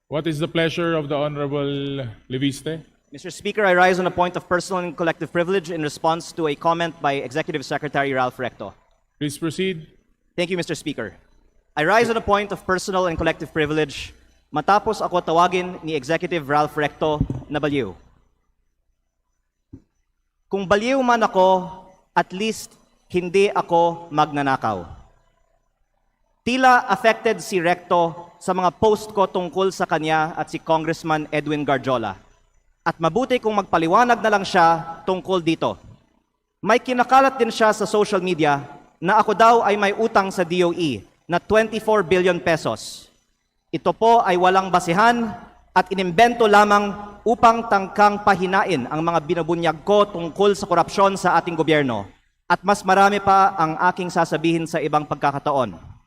What is the pleasure of the Honorable Leviste? Mr. Speaker, I rise on a point of personal and collective privilege in response to a comment by Executive Secretary Ralph Recto. Please proceed. Thank you, Mr. Speaker. I rise on a point of personal and collective privilege matapos ako tawagin ni Executive Ralph Recto na baliw. Kung baliw man ako, at least hindi ako magnanakaw. Tila affected si Recto sa mga post ko tungkol sa kanya at si Congressman Edwin Garjola. At mabuti kung magpaliwanag na lang siya tungkol dito. May kinakalat din siya sa social media na ako daw ay may utang sa DOE na 24 billion pesos. Ito po ay walang basihan at inimbento lamang upang tangkang pahinain ang mga binubunyag ko tungkol sa korupsyon sa ating gobyerno. At mas marami pa ang aking sasabihin sa ibang pagkakataon.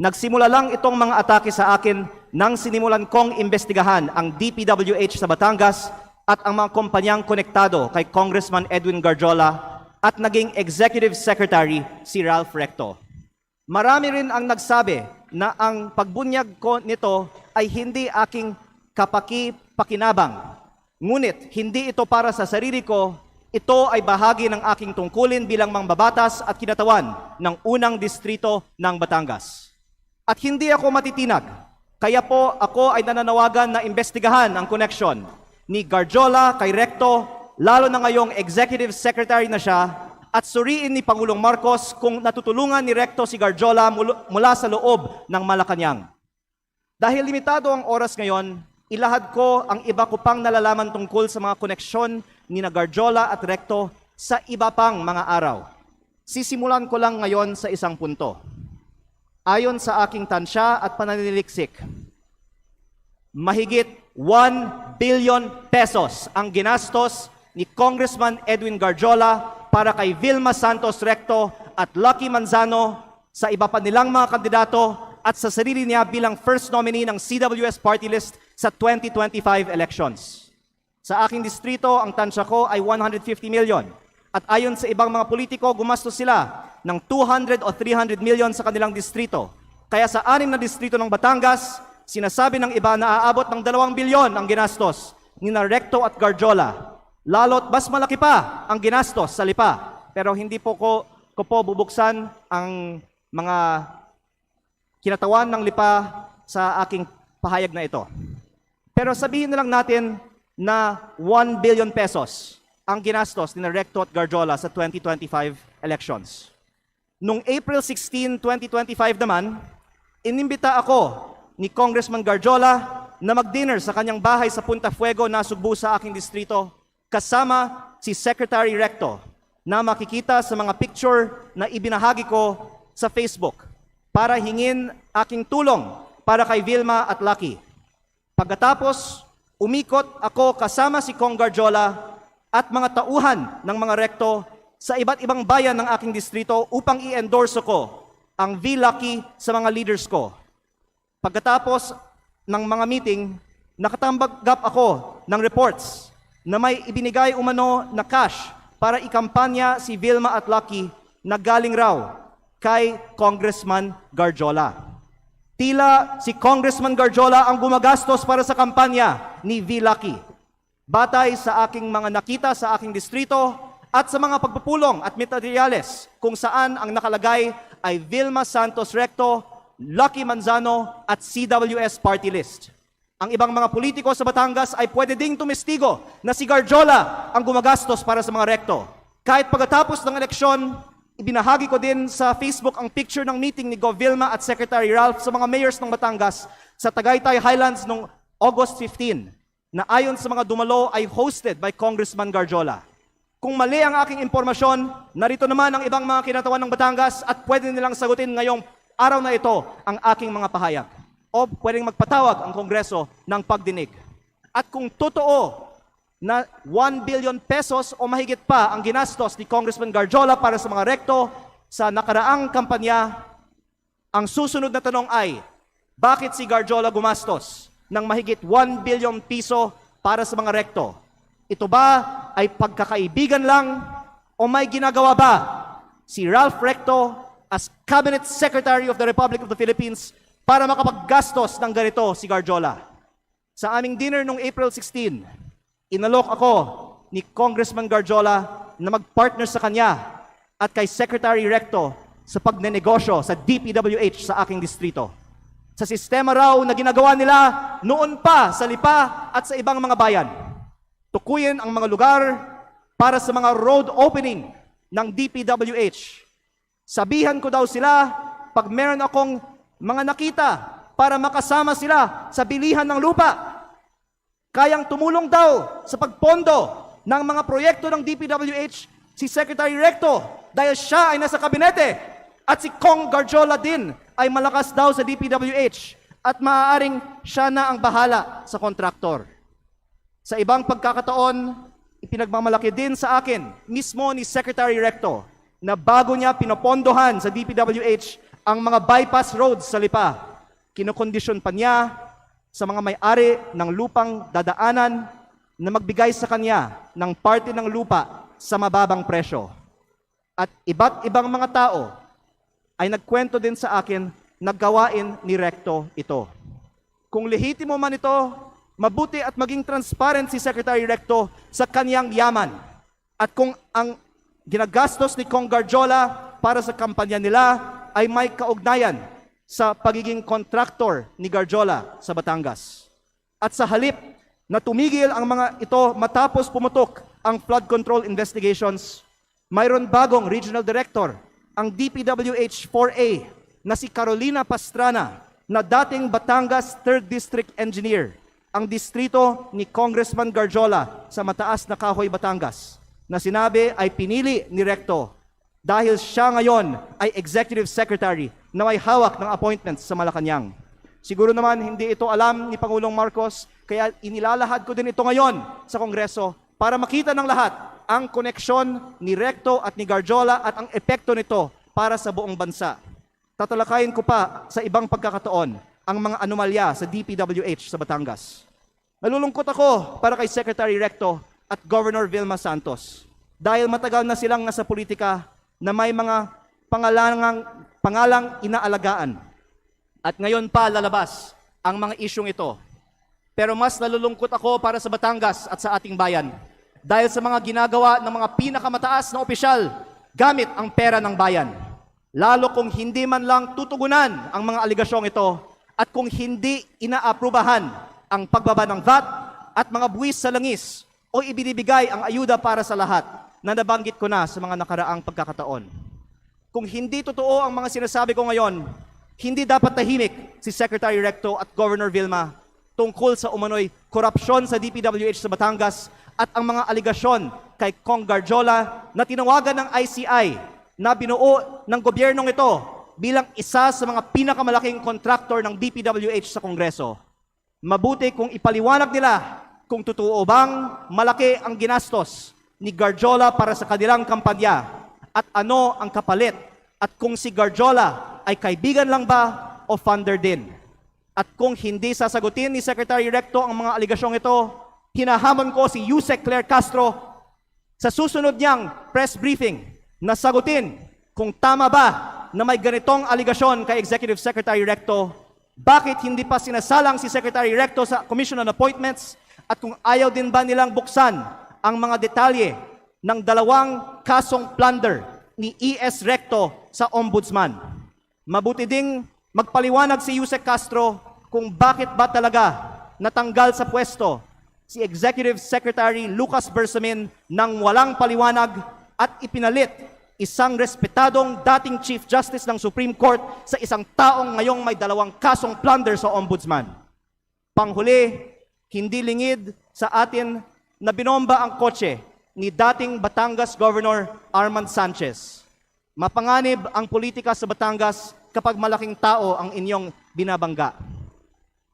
Nagsimula lang itong mga atake sa akin nang sinimulan kong imbestigahan ang DPWH sa Batangas at ang mga kumpanyang konektado kay Congressman Edwin Garjola at naging Executive Secretary si Ralph Recto. Marami rin ang nagsabi na ang pagbunyag ko nito ay hindi aking kapaki-pakinabang. Ngunit hindi ito para sa sarili ko, ito ay bahagi ng aking tungkulin bilang mangbabatas at kinatawan ng unang distrito ng Batangas. At hindi ako matitinag, kaya po ako ay nananawagan na imbestigahan ang koneksyon ni Garjola kay Recto, lalo na ngayong Executive Secretary na siya, at suriin ni Pangulong Marcos kung natutulungan ni Recto si Garjola mula sa loob ng Malacanang. Dahil limitado ang oras ngayon, ilahad ko ang iba ko pang nalalaman tungkol sa mga koneksyon ni Garjola at Recto sa iba pang mga araw. Sisimulan ko lang ngayon sa isang punto. Ayon sa aking tansya at pananiliksik, mahigit 1 billion pesos ang ginastos ni Congressman Edwin Garjola para kay Vilma Santos Recto at Lucky Manzano sa iba pa nilang mga kandidato at sa sarili niya bilang first nominee ng CWS party list sa 2025 elections. Sa aking distrito, ang tansya ko ay 150 million. At ayon sa ibang mga politiko, gumastos sila ng 200 o 300 million sa kanilang distrito. Kaya sa 6 na distrito ng Batangas, sinasabi ng iba na aabot ng 2 bilyon ang ginastos ni Recto at Garjola. Lalo't mas malaki pa ang ginastos sa Lipa. Pero hindi po ko bubuksan ang mga kinatawan ng Lipa sa aking pahayag na ito. Pero sabihin na lang natin na 1 billion pesos ang ginastos ni Recto at Garjola sa 2025 elections. Noong April 16, 2025 naman, inimbita ako ni Congressman Garjola na mag-dinner sa kanyang bahay sa Punta Fuego na Sugbo sa aking distrito kasama si Secretary Recto na makikita sa mga picture na ibinahagi ko sa Facebook para hingin aking tulong para kay Vilma at Lucky. Pagkatapos, umikot ako kasama si Cong Garjola at mga tauhan ng mga Recto sa iba't ibang bayan ng aking distrito upang i-endorse ko ang V-Lucky sa mga leaders ko. Pagkatapos ng mga meeting, nakatanggap ako ng reports na may ibinigay umano na cash para ikampanya si Vilma at Lucky na galing raw kay Congressman Garjola. Tila si Congressman Garjola ang gumagastos para sa kampanya ni V-Lucky. Batay sa aking mga nakita sa aking distrito at sa mga pagpupulong at materyales kung saan ang nakalagay ay Vilma Santos Recto, Lucky Manzano at CWS party list. Ang ibang mga politiko sa Batangas ay pwede ding tumestigo na si Garjola ang gumagastos para sa mga Recto. Kahit pagkatapos ng eleksyon, ibinahagi ko din sa Facebook ang picture ng meeting ni Gov. Vilma at Secretary Ralph sa mga mayors ng Batangas sa Tagaytay Highlands noong August 15 na ayon sa mga dumalo ay hosted by Congressman Garjola. Kung mali ang aking impormasyon, narito naman ang ibang mga kinatawan ng Batangas at pwede nilang sagutin ngayong araw na ito ang aking mga pahayag. O pwedeng magpatawag ang Kongreso ng pagdinig. At kung totoo na 1 billion pesos o mahigit pa ang ginastos ni Congressman Garjola para sa mga Recto sa nakaraang kampanya, ang susunod na tanong ay, bakit si Garjola gumastos ng mahigit 1 billion piso para sa mga Recto? Ito ba ay pagkakaibigan lang o may ginagawa ba si Ralph Recto as Cabinet Secretary of the Republic of the Philippines para makapaggastos ng ganito si Garjola? Sa aming dinner noong April 16, inalok ako ni Congressman Garjola na mag-partner sa kanya at kay Secretary Recto sa pagnenegosyo sa DPWH sa aking distrito. Sa sistema raw na ginagawa nila noon pa sa Lipa at sa ibang mga bayan. Tukuyin ang mga lugar para sa mga road opening ng DPWH. Sabihan ko daw sila pag meron akong mga nakita para makasama sila sa bilihan ng lupa. Kayang tumulong daw sa pagpondo ng mga proyekto ng DPWH si Secretary Recto dahil siya ay nasa kabinete at si Kong Garjola din ay malakas daw sa DPWH at maaaring siya na ang bahala sa kontraktor. Sa ibang pagkakataon, ipinagmamalaki din sa akin mismo ni Secretary Recto na bago niya pinopondohan sa DPWH ang mga bypass roads sa Lipa, kinokondisyon pa niya sa mga may-ari ng lupang dadaanan na magbigay sa kanya ng parte ng lupa sa mababang presyo. At iba't ibang mga tao ay nagkwento din sa akin na gawain ni Recto ito. Kung lehitimo man ito, mabuti at maging transparent si Secretary Recto sa kanyang yaman. At kung ang ginagastos ni Kong Garjola para sa kampanya nila ay may kaugnayan sa pagiging kontraktor ni Garjola sa Batangas. At sa halip na tumigil ang mga ito matapos pumutok ang flood control investigations, mayroon bagong regional director, ang DPWH 4A na si Carolina Pastrana na dating Batangas 3rd District Engineer, ang distrito ni Congressman Garjola sa Mataas na Kahoy, Batangas, na sinabi ay pinili ni Recto dahil siya ngayon ay Executive Secretary na may hawak ng appointments sa Malacanang. Siguro naman hindi ito alam ni Pangulong Marcos, kaya inilalahad ko din ito ngayon sa Kongreso para makita ng lahat ang koneksyon ni Recto at ni Garjola at ang epekto nito para sa buong bansa. Tatalakayin ko pa sa ibang pagkakataon ang mga anomalya sa DPWH sa Batangas. Nalulungkot ako para kay Secretary Recto at Governor Vilma Santos dahil matagal na silang nasa politika na may mga pangalang inaalagaan. At ngayon pa lalabas ang mga isyong ito. Pero mas nalulungkot ako para sa Batangas at sa ating bayan dahil sa mga ginagawa ng mga pinakamataas na opisyal gamit ang pera ng bayan. Lalo kung hindi man lang tutugunan ang mga aligasyong ito at kung hindi inaaprubahan ang pagbaba ng VAT at mga buwis sa langis o ibinibigay ang ayuda para sa lahat na nabanggit ko na sa mga nakaraang pagkakataon. Kung hindi totoo ang mga sinasabi ko ngayon, hindi dapat tahimik si Secretary Recto at Governor Vilma tungkol sa umano'y korupsyon sa DPWH sa Batangas at ang mga aligasyon kay Kong Garjola na tinawagan ng ICI na binuo ng gobyernong ito bilang isa sa mga pinakamalaking kontraktor ng DPWH sa Kongreso. Mabuti kung ipaliwanag nila kung totoo bang malaki ang ginastos ni Garjola para sa kanilang kampanya at ano ang kapalit at kung si Garjola ay kaibigan lang ba o funder din. At kung hindi sasagutin ni Secretary Recto ang mga aligasyong ito, hinahamon ko si Yusek Claire Castro sa susunod niyang press briefing na sagutin kung tama ba na may ganitong aligasyon kay Executive Secretary Recto, bakit hindi pa sinasalang si Secretary Recto sa Commission on Appointments at kung ayaw din ba nilang buksan ang mga detalye ng 2 kasong plunder ni E.S. Recto sa Ombudsman. Mabuti ding magpaliwanag si Yusek Castro kung bakit ba talaga natanggal sa pwesto si Executive Secretary Lucas Bersamin nang walang paliwanag at ipinalit isang respetadong dating Chief Justice ng Supreme Court sa isang taong ngayong may 2 kasong plunder sa Ombudsman. Panghuli, hindi lingid sa atin na binomba ang kotse ni dating Batangas Governor Armand Sanchez. Mapanganib ang politika sa Batangas kapag malaking tao ang inyong binabangga.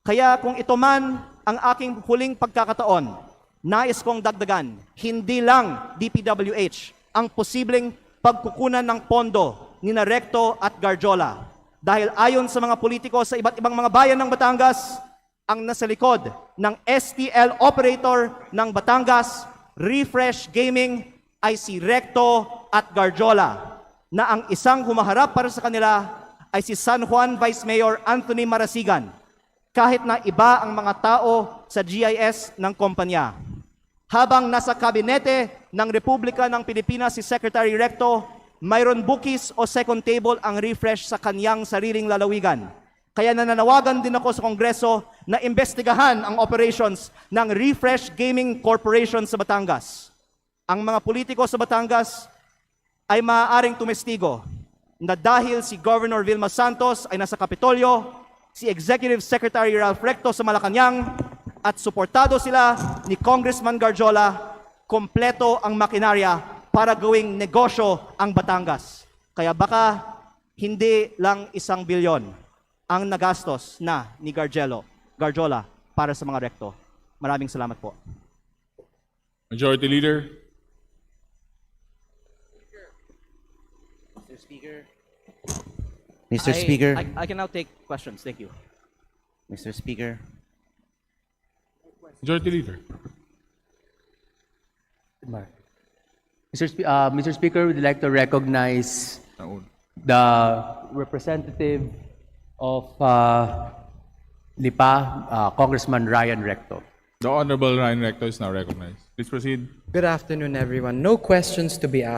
Kaya kung ito man ang aking huling pagkakataon, nais kong dagdagan, hindi lang DPWH ang posibleng pagkukunan ng pondo ni Recto at Garjola. Dahil ayon sa mga politiko sa iba't ibang mga bayan ng Batangas, ang nasa likod ng STL operator ng Batangas, Refresh Gaming, ay si Recto at Garjola, na ang isang humaharap para sa kanila ay si San Juan Vice Mayor Anthony Marasigan. kahit na iba ang mga tao sa GIS ng kumpanya. Habang nasa kabinete ng Republika ng Pilipinas si Secretary Recto, mayroon bookies o second table ang refresh sa kanyang sariling lalawigan. Kaya nananawagan din ako sa Kongreso na imbestigahan ang operations ng Refresh Gaming Corporation sa Batangas. Ang mga politiko sa Batangas ay maaaring tumestigo na dahil si Governor Vilma Santos ay nasa Kapitolyo, si Executive Secretary Ralph Recto sa Malacanang, at suportado sila ni Congressman Garjola, kompleto ang makinarya para gawing negosyo ang Batangas. Kaya baka hindi lang 1 bilyon ang nagastos na ni Garjola para sa mga Recto. Maraming salamat po. Majority Leader. Mr. Speaker, I can now take questions. Thank you. Mr. Speaker, Majority Leader. Mr. Speaker, we'd like to recognize Nauna. the representative of Lipa, Congressman Ryan Recto. The Honorable Ryan Recto is now recognized. Please proceed. Good afternoon, everyone. No questions to be asked.